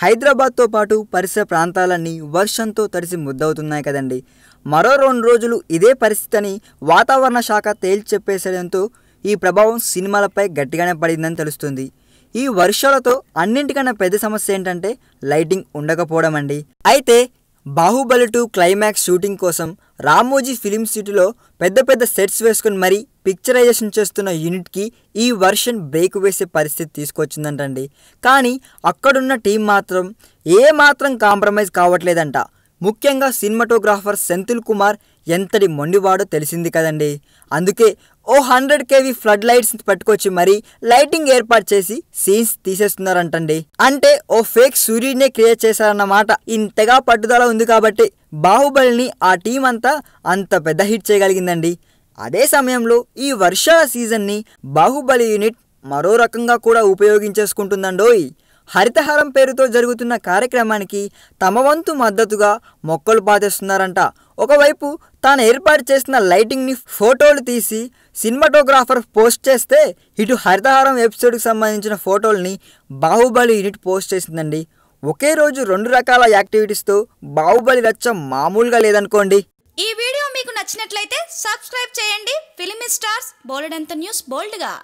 హైదరాబాద్తో పాటు పరిసర ప్రాంతాలన్నీ వర్షంతో తడిసి ముద్దవుతున్నాయి కదండి. మరో 2 రోజులు ఇదే పరిస్థితి అని వాతావరణ శాఖ తేల్చి చెప్పేసడంతో ఈ ప్రభావం సినిమాలపై గట్టిగానే పడిందని తెలుస్తుంది. ఈ వర్షాలతో అన్నింటికన్నా పెద్ద సమస్య ఏంటంటే లైటింగ్ ఉండకపోవడం అండి. అయితే బాహుబలి 2 క్లైమాక్స్ షూటింగ్ కోసం రామోజీ ఫిలిం సిటీలో పెద్ద పెద్ద సెట్స్ వేసుకుని మరీ పిక్చరైజేషన్ చేస్తున్న యూనిట్కి ఈ వర్షన్ బ్రేక్ వేసే పరిస్థితి తీసుకొచ్చిందంటండి. కానీ అక్కడున్న టీం మాత్రం ఏమాత్రం కాంప్రమైజ్ కావట్లేదంట. ముఖ్యంగా సినిమాటోగ్రాఫర్ సెంథిల్ కుమార్ ఎంతటి మొండివాడో తెలిసింది కదండి. అందుకే ఓ 100 kV ఫ్లడ్ లైట్స్ పట్టుకొచ్చి మరీ లైటింగ్ ఏర్పాటు చేసి సీన్స్ తీసేస్తున్నారంటండి. అంటే ఓ ఫేక్ సూర్యుడినే క్రియేట్ చేశారన్నమాట. ఇంతగా పట్టుదల ఉంది కాబట్టి బాహుబలిని ఆ టీం అంతా అంత పెద్ద హిట్ చేయగలిగిందండి. అదే సమయంలో ఈ వర్షాల సీజన్ని బాహుబలి యూనిట్ మరో రకంగా కూడా ఉపయోగించేసుకుంటుందండోయ్. హరితహారం పేరుతో జరుగుతున్న కార్యక్రమానికి తమ వంతు మద్దతుగా మొక్కలు పాతేస్తున్నారంట. ఒకవైపు తాను ఏర్పాటు చేసిన లైటింగ్ని ఫోటోలు తీసి సినిమాటోగ్రాఫర్ పోస్ట్ చేస్తే, ఇటు హరితహారం ఎపిసోడ్కి సంబంధించిన ఫోటోల్ని బాహుబలి యూనిట్ పోస్ట్ చేసిందండి. ఒకే రోజు 2 రకాల యాక్టివిటీస్తో బాహుబలి రచ్చ మామూలుగా లేదనుకోండి. ఈ వీడియో మీకు నచ్చినట్లయితే సబ్స్క్రైబ్ చేయండి. ఫిలిమి స్టార్స్ బోలెడంత న్యూస్ బోల్డ్గా.